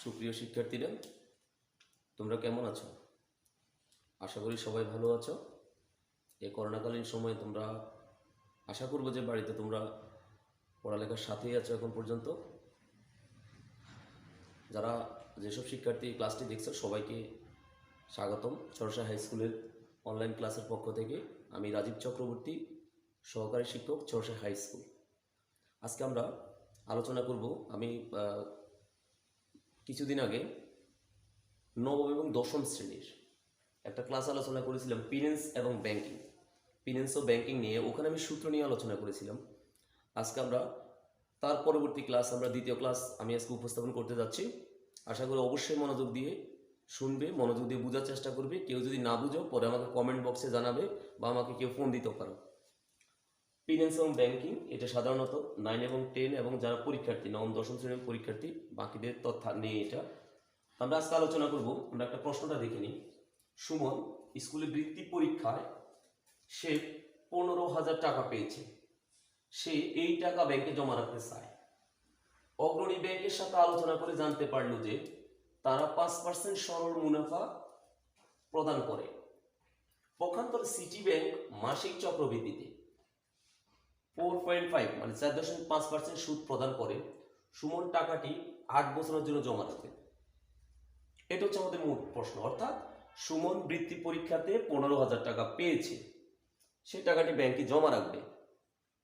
সুপ্রিয় শিক্ষার্থীরা, তোমরা কেমন আছো? আশা করি সবাই ভালো আছো। এই করোনাকালীন সময়ে তোমরা আশা করবো যে বাড়িতে তোমরা পড়ালেখার সাথেই আছো এখন পর্যন্ত। যারা যেসব শিক্ষার্থী ক্লাসটি দেখছো সবাইকে স্বাগতম চরসা হাই স্কুলের অনলাইন ক্লাসের পক্ষ থেকে। আমি রাজীব চক্রবর্তী, সহকারী শিক্ষক, চরসা হাই স্কুল। আজকে আমরা আলোচনা করব, আমি কিছুদিন আগে নবম এবং দশম শ্রেণীর একটা ক্লাস আলোচনা করেছিলাম ফিন্যান্স এবং ব্যাংকিং, ফিন্যান্স ও ব্যাংকিং নিয়ে। ওখানে আমি সূত্র নিয়ে আলোচনা করেছিলাম। আজকে আমরা তার পরবর্তী ক্লাস, আমরা দ্বিতীয় ক্লাস আমি আজকে উপস্থাপন করতে যাচ্ছি। আশা করি অবশ্যই মনোযোগ দিয়ে শুনবে, মনোযোগ দিয়ে বোঝার চেষ্টা করবে। কেউ যদি না বুঝো পরে আমাকে কমেন্ট বক্সে জানাবে বা আমাকে কেউ ফোন দিতেও পারো। ফিন্যান্স এবং ব্যাংকিং এটা সাধারণত 9 এবং 10 এবং যারা পরীক্ষার্থী, নবম দশম শ্রেণীর পরীক্ষার্থী, বাকিদের তথ্য নিয়ে এটা আমরা আজকে আলোচনা করব। আমরা একটা প্রশ্নটা দেখে নিই। সুমন স্কুলে বৃত্তি পরীক্ষায় সে 15,000 টাকা পেয়েছে। সে এই টাকা ব্যাংকে জমা রাখতে চায়। অগ্রণী ব্যাংকের সাথে আলোচনা করে জানতে পারলো যে তারা 5% সরল মুনাফা প্রদান করে। পক্ষান্তরে সিটি ব্যাংক মাসিক চক্রবৃদ্ধিতে 4.5 মানে 4.5% সুদ প্রদান করে। সুমন টাকাটি 8 বছরের জন্য জমা রাখবে। এটা হচ্ছে আমাদের মূল প্রশ্ন। অর্থাৎ সুমন বৃত্তি পরীক্ষাতে 15,000 টাকা পেয়েছে, সেই টাকাটি ব্যাংকে জমা রাখবে।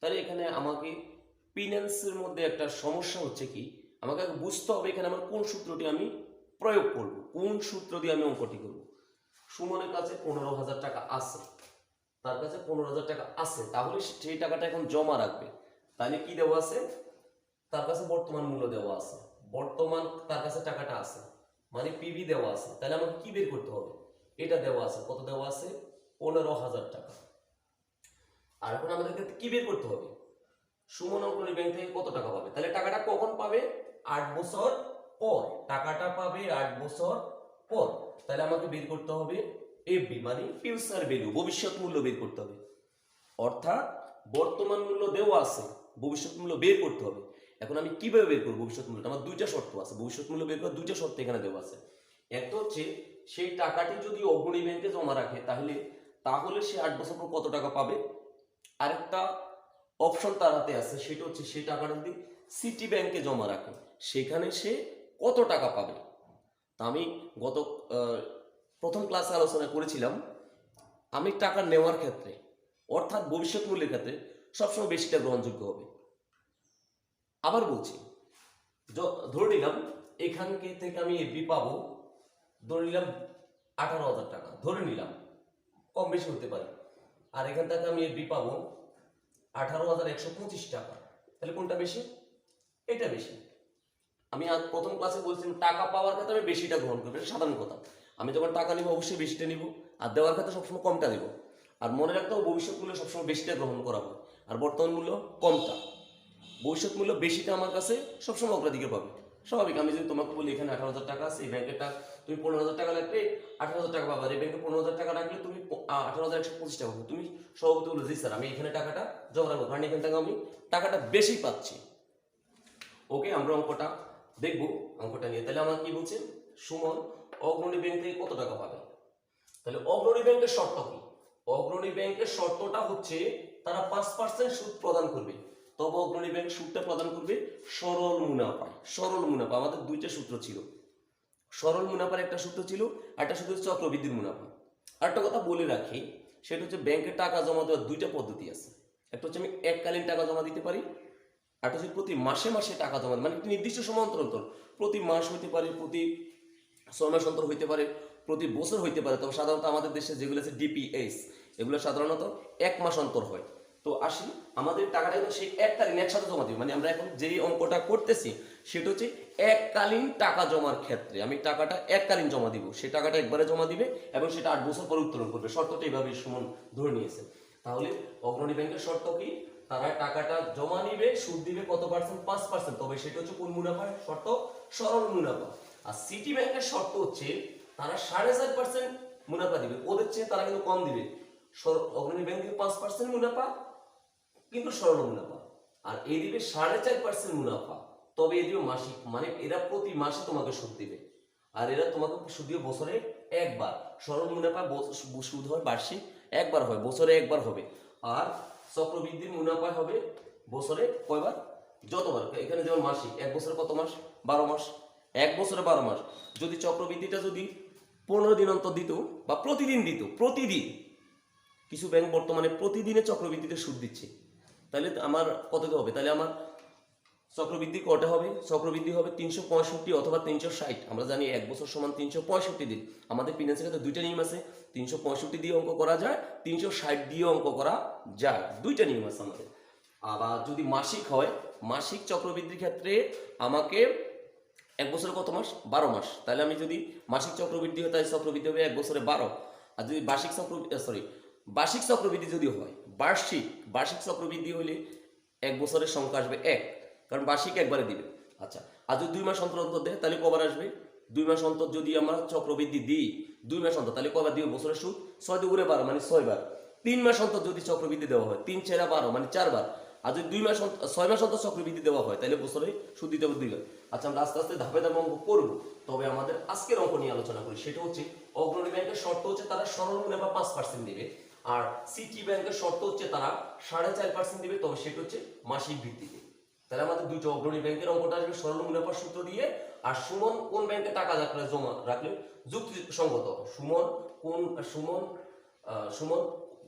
তাহলে এখানে আমাকে ফিন্যান্সের মধ্যে একটা সমস্যা হচ্ছে কি, আমাকে বুঝতে হবে এখানে আমার কোন সূত্রটি আমি প্রয়োগ করব, কোন সূত্র দিয়ে আমি অঙ্কটি করব। সুমনের কাছে 15,000 টাকা আছে, তার কাছে 15,000 টাকা আছে, তাহলে সেই টাকাটা এখন জমা রাখবে। তাহলে কি দেওয়া আছে? তার কাছে বর্তমান মূল্য দেওয়া আছে, বর্তমান তার কাছে টাকাটা আছে, মানে পিবি দেওয়া আছে। তাহলে আমাকে কি বের করতে হবে? এটা দেওয়া আছে, কত দেওয়া আছে? 15,000 টাকা। আর এখন আমাদেরকে কি বের করতে হবে? সুমন অগ্রণী ব্যাংক থেকে কত টাকা পাবে? তাহলে টাকাটা কখন পাবে? 8 বছর পর। টাকাটা পাবে 8 বছর পর। তাহলে আমাকে বের করতে হবে এফবি মানে ফিউচার ভ্যালু, ভবিষ্যৎ মূল্য বের করতে হবে। অর্থাৎ বর্তমান মূল্য দেওয়া আছে, ভবিষ্যৎ মূল্য বের করতে হবে। এখন আমি কিভাবে বের করব ভবিষ্যৎ মূল্যটা? আমার দুইটা শর্ত আছে, ভবিষ্যৎ মূল্য বের করার দুইটা শর্ত এখানে দেওয়া আছে। একটা হচ্ছে সেই টাকাটি যদি অগ্রণী ব্যাংকে জমা রাখে তাহলে সে 8 বছর পর কত টাকা পাবে। আরেকটা অপশন তার হাতে আছে, সেটা হচ্ছে সেই টাকাটা যদি সিটি ব্যাংকে জমা রাখে সেখানে সে কত টাকা পাবে। তা আমি গত প্রথম ক্লাসে আলোচনা করেছিলাম, আমি টাকা নেওয়ার ক্ষেত্রে অর্থাৎ ভবিষ্যৎ মূল্যের ক্ষেত্রে সবসময় বেশিটা গ্রহণযোগ্য হবে। আবার বলছি, ধরে নিলাম এখান থেকে আমি এফবি পাবো, ধরে নিলাম 18,000 টাকা, ধরে নিলাম, কম বেশি হতে পারে। আর এখান থেকে আমি এফবি পাবো 18,125 টাকা। তাহলে কোনটা বেশি? এটা বেশি। আমি আজ প্রথম ক্লাসে বলছিলাম টাকা পাওয়ার ক্ষেত্রে আমি বেশিটা গ্রহণ করবো, এটা সাধারণ কথা। আমি যখন টাকা নিব অবশ্যই বেশিটা নিব, আর দেওয়ার ক্ষেত্রে সবসময় কমটা দেবো। আর মনে রাখতে হবে ভবিষ্যৎ মূল্য সবসময় বেশিটা গ্রহণ করা হয়, আর বর্তমান মূল্য কমটা। ভবিষ্যৎ মূল্য বেশিটা আমার কাছে সবসময় অগ্রাধিকার পাবে। স্বাভাবিক। আমি যদি তোমাকে বলি এখানে 18,000 টাকা আছে, এই ব্যাংকের টাকা তুমি 15,000 টাকা রাখলে 18,000 টাকা পাবে, আর এই ব্যাংকে 15,000 টাকা রাখলে তুমি 18,125 টাকা পাবে। তুমি সভাপতি বলো জি স্যার আমি এখানে টাকাটা জমা রাখবো, কারণ এখান থেকে আমি টাকাটা বেশি পাচ্ছি। ওকে, আমরা অঙ্কটা দেখবো, অঙ্কটা নিয়ে। তাহলে আমার কি বলছে? সুমন অগ্রণী ব্যাংক থেকে কত টাকা পাবে। তাহলে অগ্রণী ব্যাংকের শর্ত কি? অগ্রণী ব্যাংকের শর্তটা হচ্ছে তারা 5% সুদ প্রদান করবে। তবে অগ্রণী ব্যাংক সুদটা প্রদান করবে সরল মুনাফা। সরল মুনাফা আমাদের দুইটা সূত্র ছিল, সরল মুনাফার একটা সূত্র ছিল, একটা সূত্র চক্রবৃদ্ধির মুনাফা। আরেকটা কথা বলে রাখি, সেটা হচ্ছে ব্যাংকে টাকা জমা দেওয়ার দুইটা পদ্ধতি আছে। একটা হচ্ছে আমি এককালীন টাকা জমা দিতে পারি, আর হচ্ছে প্রতি মাসে মাসে টাকা জমা, মানে একটি নির্দিষ্ট সময় অন্তর অন্তর, প্রতি মাস হইতে পারে, প্রতি 6 মাস অন্তর হইতে পারে, প্রতি বছর হইতে পারে। তবে সাধারণত আমাদের দেশে যেগুলো আছে ডিপিএস, এগুলো সাধারণত 1 মাস অন্তর হয়। তো আসি আমাদের টাকাটা কিন্তু সেই এককালীন একসাথে জমা দিবে। মানে আমরা এখন যেই অঙ্কটা করতেছি সেটা হচ্ছে এককালীন টাকা জমার ক্ষেত্রে আমি টাকাটা এককালীন জমা দিব, সেই টাকাটা একবারে জমা দিবে এবং সেটা 8 বছর পরে উত্তোলন করবে। শর্তটা এইভাবে সুমন ধরে নিয়েছে। তাহলে অগ্রণী ব্যাংকের শর্ত কি? তারা টাকাটা জমা নিবে, সুদ দিবে কত পার্সেন্ট? 5%। তবে সেটা হচ্ছে কোন মুনাফার শর্ত? সরল মুনাফা। আর সিটি ব্যাংকের শর্ত হচ্ছে তারা 4.5% মুনাফা দিবে, ওদের চেয়ে তারা কিন্তু কম দিবে। অগ্রণী ব্যাংক দিবে 5% মুনাফা কিন্তু সরল মুনাফা, আর এই দিবে 4.5% মুনাফা তবে এ দিবে মাসিক, মানে এরা প্রতি মাসে তোমাকে সুদ দিবে, আর এরা তোমাকে সুদ দিবে বছরে একবার। সরল মুনাফা সুদ হয় বার্ষিক একবার হয়, বছরে একবার হবে। আর চক্রবৃদ্ধির মুনাফা হবে বছরে কয়বার? যতবার। এখানে যেমন মাসিক, এক বছরে কত মাস? 12 মাস। এক বছরে 12 মাস। যদি চক্রবৃদ্ধিটা যদি 15 দিন অন্তর দিত বা প্রতিদিন দিত, প্রতিদিন, কিছু ব্যাংক বর্তমানে প্রতিদিনে চক্রবৃদ্ধিতে সুদ দিচ্ছে, তাহলে আমার কত হবে? তাহলে আমার চক্রবৃদ্ধি কটা হবে? চক্রবৃদ্ধি হবে 365 অথবা 360। আমরা জানি এক বছর সমান 365 দিন। আমাদের ফিনান্সের ক্ষেত্রে দুইটা নিয়ম আছে, 365 দিয়ে অঙ্ক করা যায়, 360 দিয়ে অঙ্ক করা যায়, দুইটা নিয়ম আছে আমাদের। আবার যদি মাসিক হয়, মাসিক চক্রবৃদ্ধির ক্ষেত্রে আমাকে এক বছরে কত মাস? 12 মাস। তাহলে আমি যদি মাসিক চক্রবৃদ্ধি হয়, তাহলে চক্রবৃদ্ধি হবে এক বছরে 12। আর যদি বার্ষিক চক্রবৃদ্ধি যদি হয়, বার্ষিক চক্রবৃদ্ধি হলে এক বছরের সংখ্যা আসবে 1, কারণ বার্ষিক একবারে দিবে। আচ্ছা, আর যদি 2 মাস অন্তর অন্তর দেয় তাহলে কবার আসবে? 2 মাস অন্তর যদি আমরা চক্রবৃদ্ধি দিই 2 মাস অন্তর, তাহলে কবার দিবে বছরের সুদ? 6 দুগুণে 12 মানে 6 বার। 3 মাস অন্তর যদি চক্রবৃদ্ধি দেওয়া হয়, 3 4 12 মানে 4 বার। আর যদি 6 মাস অন্তর চক্রবৃদ্ধি দেওয়া হয়, তাহলে বছরে সুদ দিতে হবে 2 বার। আচ্ছা, আমরা আস্তে আস্তে ধাপে ধাপে অঙ্ক করবো, তবে আমাদের আজকের অঙ্ক নিয়ে আলোচনা করি। সেটা হচ্ছে অগ্রণী ব্যাংকের শর্ত হচ্ছে তারা সরল মুনাফা 5% দিবে, আর সিটি ব্যাংকের শর্ত হচ্ছে তারা 4.5% দিবে, তবে সেটা হচ্ছে মাসিক ভিত্তিতে। তাহলে আমাদের দুটো অগ্রণী ব্যাংকের অঙ্কটা আসবে সরল মুনাফার সূত্র দিয়ে, আর সুমন কোন ব্যাংকে টাকা জমা রাখলে যুক্তিসঙ্গত। সুমন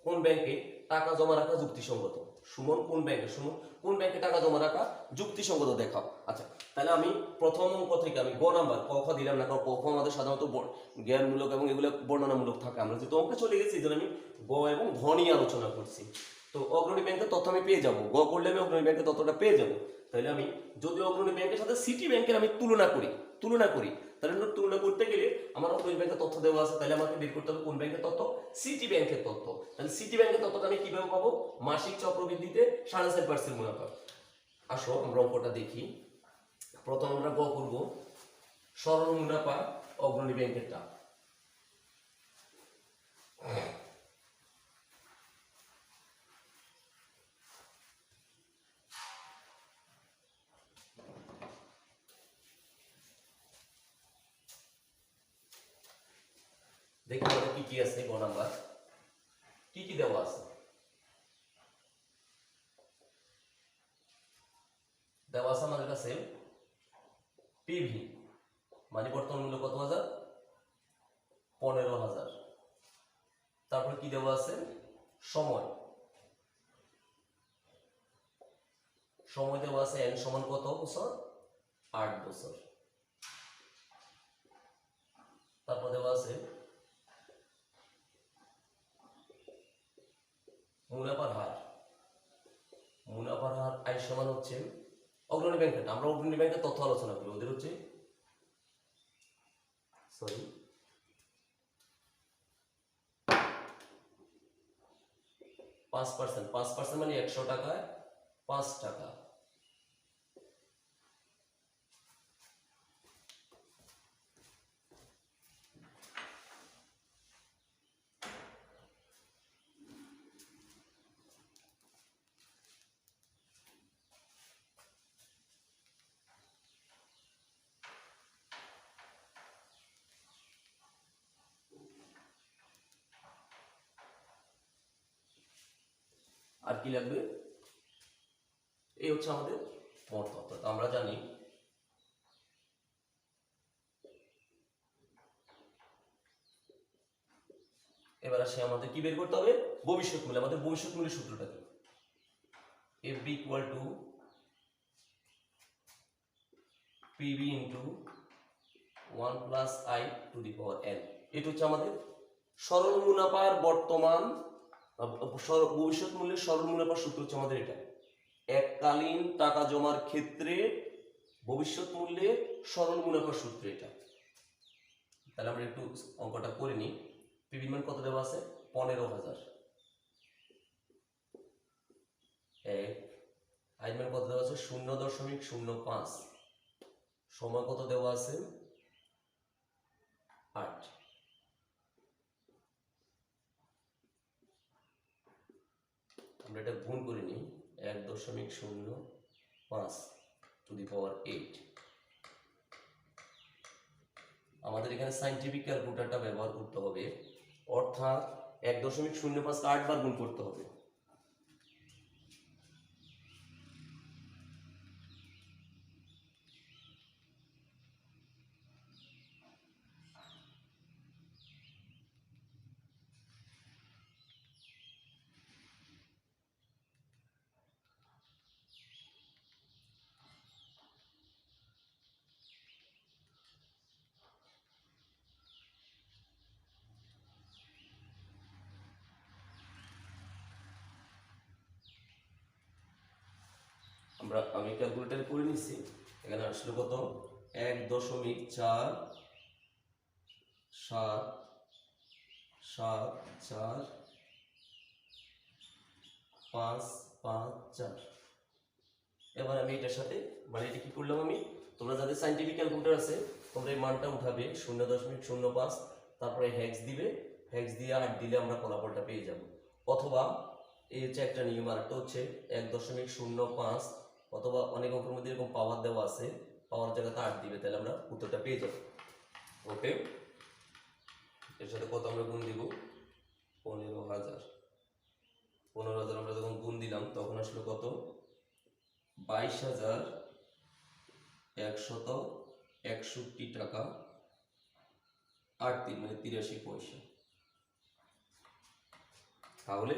কোন ব্যাংকে টাকা জমা রাখা যুক্তিসঙ্গত। সুমন কোন ব্যাংকে টাকা জমা রাখা যুক্তিসঙ্গত দেখাও। আচ্ছা, তাহলে আমি প্রথম অঙ্ক থেকে আমি গ নাম্বার, ক খ দিলাম না, কারণ ক খ আমাদের সাধারণত জ্ঞানমূলক এবং এগুলো বর্ণনামূলক থাকে। আমরা যেহেতু অঙ্কে চলে গেছি, এই জন্য আমি গ এবং ঘ নিয়ে আলোচনা করছি। তো অগ্রণী ব্যাংকের তথ্য আমি পেয়ে যাবো, গ করলে আমি অগ্রণী ব্যাংকের তথ্যটা পেয়ে যাবো। তাহলে আমি যদি অগ্রণী ব্যাংকের সাথে সিটি ব্যাংকের আমি তুলনা করি, তাহলে তুলনা করতে গেলে আমার অগ্রণী ব্যাংকের তথ্য দেওয়া আছে, তাহলে আমাকে বের করতে হবে কোন ব্যাংকের তথ্য? সিটি ব্যাংকের তথ্য। তাহলে সিটি ব্যাংকের তথ্যটা আমি কিভাবে পাবো? মাসিক চক্রবৃদ্ধিতে 4.5% মুনাফা। আসো আমরা অঙ্কটা দেখি। প্রথম আমরা গ করব, সরল মুনাফা অগ্রণী ব্যাংকেরটা। দেখি আমাদের কি কি আছে। গ নাম্বার কি কি দেওয়া আছে? দেওয়া আছে আমাদের কাছে পিভি মানে বর্তমান মূল্য কত হাজার? 15,000। তারপর কি দেওয়া আছে? সময় দেওয়া আছে, এন সমান কত বছর? 8 বছর। তারপর দেওয়া আছে মুনাফার হার আয় সমান হচ্ছে অগ্রণী ব্যাংকের, আমরা অগ্রণী ব্যাংকের তথ্য আলোচনা করি। ওদের হচ্ছে 5% মানে 100 টাকায় 5 টাকা। আর কি লাগবে? এই হচ্ছে আমাদের মোট তথ্য। তো আমরা জানি এবার আসে আমাদের কি বের করতে হবে? ভবিষ্যৎ মূল্য। আমাদের ভবিষ্যৎ মূল্যের সূত্রটা কি? FB equal to PB into 1 plus I to the power n। এটা হচ্ছে আমাদের সরল মুনাফার বর্তমান ভবিষ্যৎ মূল্যের সরল মুনাফার সূত্র হচ্ছে আমাদের এটা। এককালীন টাকা জমার ক্ষেত্রে ভবিষ্যৎ মূল্যে সরল মুনাফার সূত্র এটা। তাহলে আমরা একটু অঙ্কটা করে নিই। পিবি মান কত দেওয়া আছে? 15,000। আই মান কত দেওয়া আছে? 0.05। সময় কত দেওয়া আছে? 8। আমরা এটা গুণ করে নিই। 1.05 টু দি পাওয়ার 8। আমাদের এখানে সাইন্টিফিক ক্যালকুলেটরটা ব্যবহার করতে হবে, অর্থাৎ 1.05 8 বার গুণ করতে হবে। আমি ক্যালকুলেটারে করে নিচ্ছি। এখানে আসলে কত 1.47745554। এবার আমি এটার সাথে মানে এটা কি করলাম, আমি তোমরা যাদের সাইন্টিফিক ক্যালকুলেটর আছে তোমরা এই মানটা উঠাবে 0.05, তারপরে হেক্স দিবে, হেক্স দিয়ে 8 দিলে আমরা ফলাফলটা পেয়ে যাব। অথবা এই হচ্ছে একটা নিয়ম, আর একটা হচ্ছে 1.05, অথবা অনেক অঙ্কের মধ্যে এরকম পাওয়ার দেওয়া আছে, পাওয়ার জায়গাতে 8 দিবে, তাহলে আমরা উত্তরটা পেয়ে যাব। ওকে, এর সাথে কত আমরা গুণ দিব, 15,000। 15,000 আমরা যখন গুণ দিলাম তখন আসলে কত 22,161 টাকা 8 মানে 83 পয়সা। তাহলে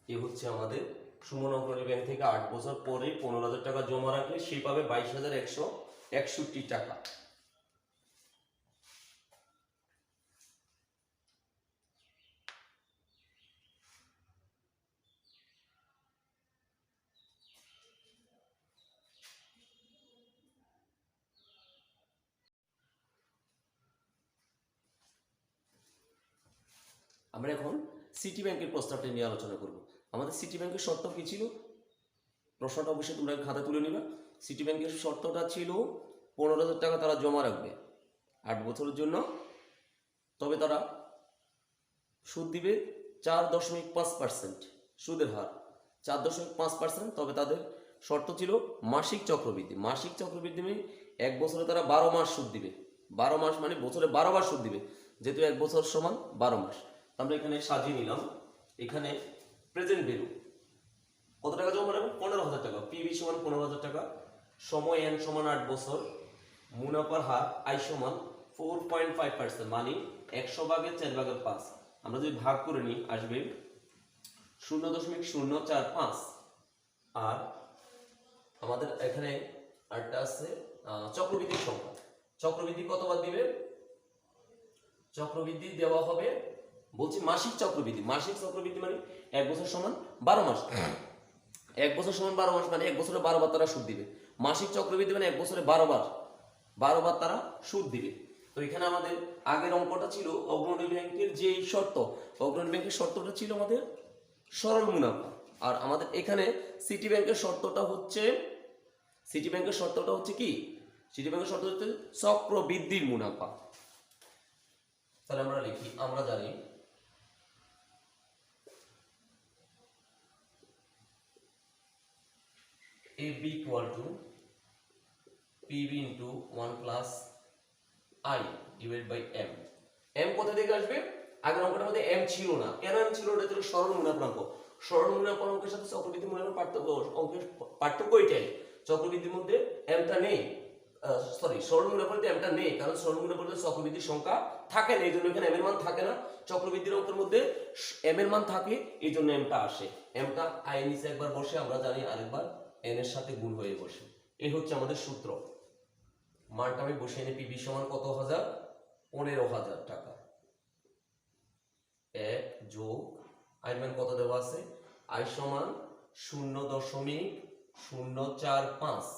এ হচ্ছে আমাদের সুমন অগ্রণী ব্যাংক থেকে 8 বছর পরে 15,000 টাকা জমা রাখলে সে পাবে 22,161 টাকা। আমরা এখন সিটি ব্যাংকের প্রস্তাবটা নিয়ে আলোচনা করব। আমাদের সিটি ব্যাংকের শর্ত কি ছিল, প্রশ্নটা অবশ্যই তোমরা খাতা তুলে নিবা। সিটি ব্যাংকের শর্তটা ছিল 15,000 টাকা তারা জমা রাখবে 8 বছরের জন্য, তবে তারা সুদ দিবে 4.5%, সুদের হার 4.5%। তবে তাদের শর্ত ছিল মাসিক চক্রবৃদ্ধি। মাসিক চক্রবৃদ্ধি মানে 1 বছরে তারা 12 মাস সুদ দিবে। 12 মাস মানে বছরে 12 বার সুদ দিবে, যেহেতু 1 বছর সমান 12 মাস। আমরা এখানে সাজিয়ে নিলাম। এখানে প্রেজেন্ট ভ্যালু কত টাকা জমা রাখবেন, 15,000 টাকা। পিবি সমান 15,000 টাকা, সময় এন সমান 8 বছর, মুনাফার হার আই সমান 4.5%, মানে 100 ভাগের 4/5। আমরা যদি ভাগ করে নিই আসবে 0.045। আর আমাদের এখানে আরেকটা আছে চক্রবৃদ্ধির সংখ্যা। চক্রবৃদ্ধি কতবার দিবে, চক্রবৃদ্ধি দেওয়া হবে বলছি মাসিক চক্রবৃদ্ধি। মাসিক চক্রবৃদ্ধি মানে 1 বছর সমান 12 মাস। 1 বছর সমান 12 মাস মানে 1 বছরে 12 বার তারা সুদ দিবে। মাসিক চক্রবৃদ্ধি মানে 1 বছরে 12 বার তারা সুদ দিবে। তো এখানে আমাদের আগের অঙ্কটা ছিল অগ্রণী ব্যাংকের যে শর্ত, অগ্রণী ব্যাংকের শর্তটা ছিল আমাদের সরল মুনাফা। আর আমাদের এখানে সিটি ব্যাংকের শর্তটা হচ্ছে কি, সিটি ব্যাংকের শর্ত হচ্ছে চক্রবৃদ্ধির মুনাফা। তাহলে আমরা লিখি, আমরা জানি AB equal to PB into 1 plus I divided by M. M কোথা থেকে আসবে, আগের অঙ্কটার মধ্যে M ছিল না। কেন M ছিল, এটা ছিল সরল মুনাফাঙ্ক। সরল মুনাফার অঙ্কের সাথে চক্রবৃদ্ধি মুনাফার পার্থক্য এটাই, চক্রবৃদ্ধির মধ্যে Mটা নেই, সরল মুনাফাতে Mটা নেই, কারণ সরল মুনাফাতে চক্রবৃদ্ধির সংখ্যা থাকে না, এই জন্য এখানে M এর মান থাকে না। চক্রবৃদ্ধির অঙ্কের মধ্যে M এর মান থাকে, এই জন্য Mটা আসে। Mটা I এর নিচে একবার বসে, আমরা জানি আরেকবার N এর সাথে গুণ হয়ে বসে। এই হচ্ছে আমাদের সূত্র। মানটা আমি বসে এনে পিবি সমান কত হাজার, 15,000 টাকা। 1 যোগ আই মান কত দেওয়া আছে, আই সমান 0.045।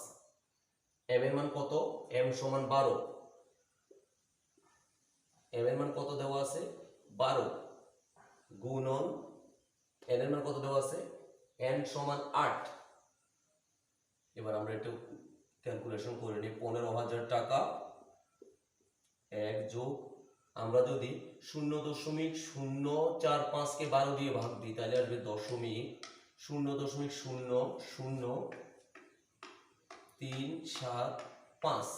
এম এর মান কত, এম সমান 12। এম এর মান কত দেওয়া আছে 12, গুণন এন এর মান কত দেওয়া আছে, এন সমান 8। এবার আমরা একটু ক্যালকুলেশন করে নিই। 15,000 টাকা 1 যোগ, আমরা যদি 0.045 কে 12 দিয়ে ভাগ দিই তাহলে আসবে 0.0000 3 7 5,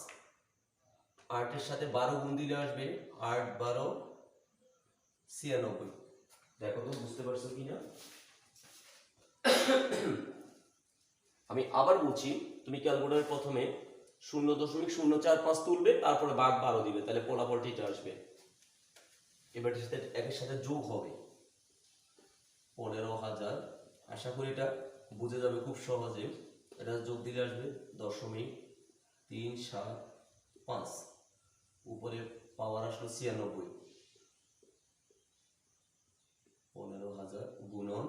8 এর সাথে 12 গুণ দিলে আসবে 8 12 96। দেখো তো বুঝতে পারছো কিনা। আমি আবার বলছি, তুমি ক্যালকুলেটর প্রথমে 0.045 তুলবে, তারপরে ভাগ 12 দিবে, তাহলে ফলাফলটি এটা আসবে। এবার এর সাথে একের সাথে যোগ হবে 15,000। আশা করি এটা বুঝে যাবে খুব সহজে। এটা যোগ দিলে আসবে 0.375, উপরে পাওয়ার আসলো 96। 15,000 গুণন,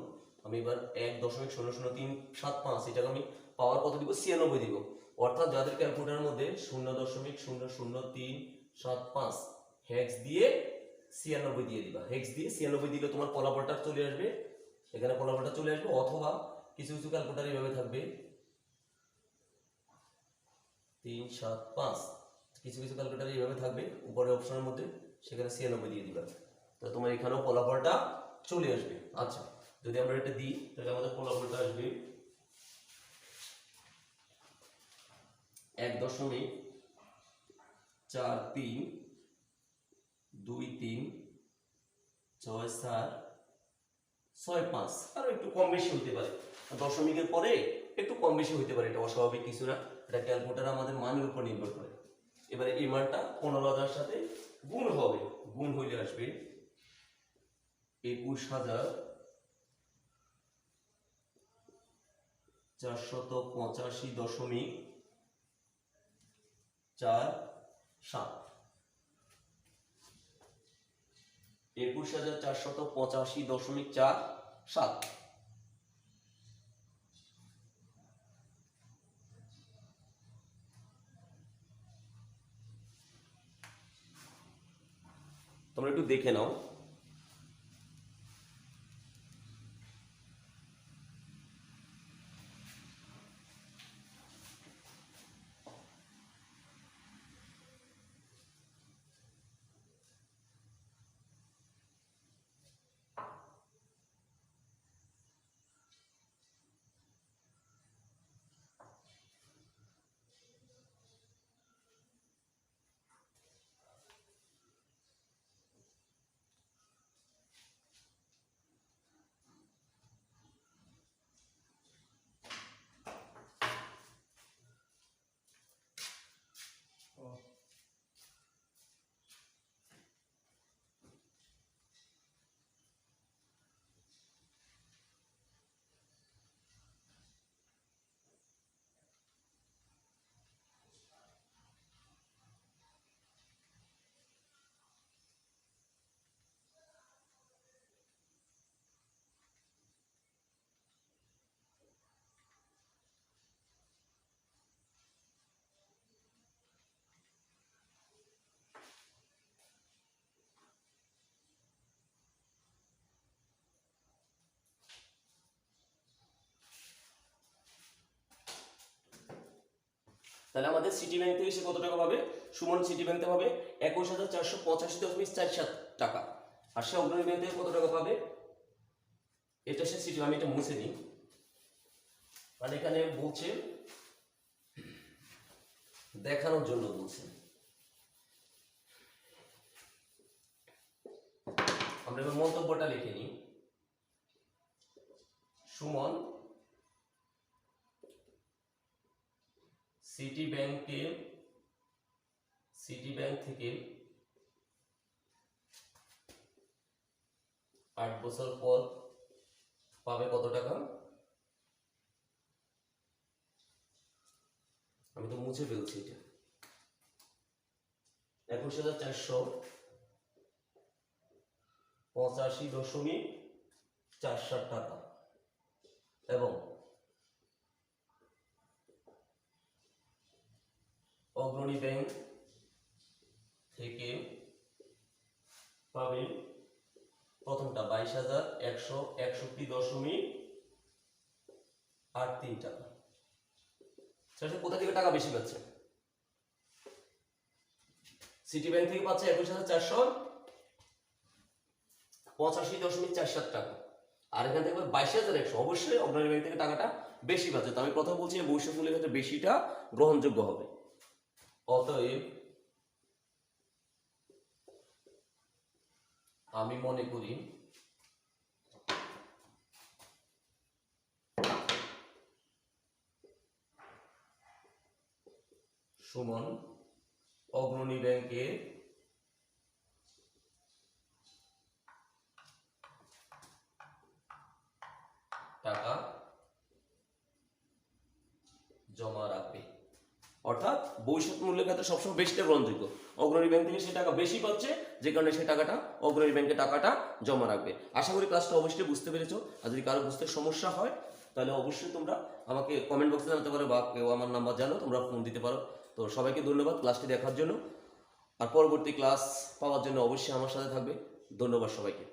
আমি এবার 1.00375, এটাকে আমি পাওয়ার কত দিব? 96 দিব। অর্থাৎ যাদের ক্যালকুলেটরের মধ্যে 0.00375 হেক্স দিয়ে 96 দিয়ে দিবা। হেক্স দিয়ে 96 দিলে তোমার ফলাফলটা চলে আসবে, এখানে ফলাফলটা চলে আসবে। অথবা কিছু কিছু ক্যালকুলেটর এইভাবে থাকবে 375, কিছু কিছু ক্যালকুলেটর এইভাবে থাকবে উপরে অপশনের মধ্যে, সেখানে 96 দিয়ে দিবা, তাহলে তোমার এখানেও ফলাফলটা চলে আসবে। আচ্ছা, যদি আমরা এটা দিই তাহলে আমাদের ফলাফলটা আসবে 1.43246465, আর একটু কম বেশি হতে পারে, দশমিকের পরে একটু কম বেশি হতে পারে, এটা অস্বাভাবিক কিছু না। এটা ক্যালকুলেটর আমাদের মানের উপর নির্ভর করে। এবারে এই মানটা 15,000 সাথে গুণ হবে, গুণ হইলে আসবে 21,485.47। 21,485.47। তোমরা একটু দেখে নাও। তাহলে আমাদের সিটি ব্যাংক থেকে এসে কত টাকা পাবে? সুমন সিটি ব্যাংক থেকে পাবে 21,485.47 টাকা। আর সে অগ্রণী ব্যাংক থেকে কত টাকা পাবে? এটা সে সিটি, আমি এটা মুছে দিই, মানে এখানে বলছে দেখানোর জন্য বলছে। আমরা এবার মন্তব্যটা লিখে নিই। সুমন সিটি ব্যাংক থেকে 8 বছর পর পাবে কত টাকা? আমি তো মুছে ফেলছি এটা। 21,485.47 টাকা। এবং অগ্রণী ব্যাংক থেকে পাবে প্রথমটা 22,161.83 টাকা। সেটা কোথা থেকে টাকা বেশি পাচ্ছে? সিটি ব্যাংক থেকে পাচ্ছে 21,485.47 টাকা। আর এখান থেকে 22,100, অবশ্যই অগ্রণী ব্যাংক থেকে টাকাটা বেশি পাচ্ছে। তো আমি প্রথম বলছি ভবিষ্যৎ মূল্যের ক্ষেত্রে বেশিটা গ্রহণযোগ্য হবে। অতএব আমি মনে করি সুমন অগ্রণী ব্যাংকে টাকা জমা রাখবে। অর্থাৎ ভবিষ্যৎ মূল্যের ক্ষেত্রে সবসময় বেশিটা গ্রহণযোগ্য। অগ্রণী ব্যাংক থেকে সে টাকা বেশি পাচ্ছে, যে কারণে সে টাকাটা অগ্রণী ব্যাংকে টাকাটা জমা রাখবে। আশা করি ক্লাসটা অবশ্যই বুঝতে পেরেছো। আর যদি কারো বুঝতে সমস্যা হয় তাহলে অবশ্যই তোমরা আমাকে কমেন্ট বক্সে জানাতে পারো, বা কেউ আমার নাম্বার জানো, তোমরা ফোন দিতে পারো। তো সবাইকে ধন্যবাদ ক্লাসটি দেখার জন্য। আর পরবর্তী ক্লাস পাওয়ার জন্য অবশ্যই আমার সাথে থাকবে। ধন্যবাদ সবাইকে।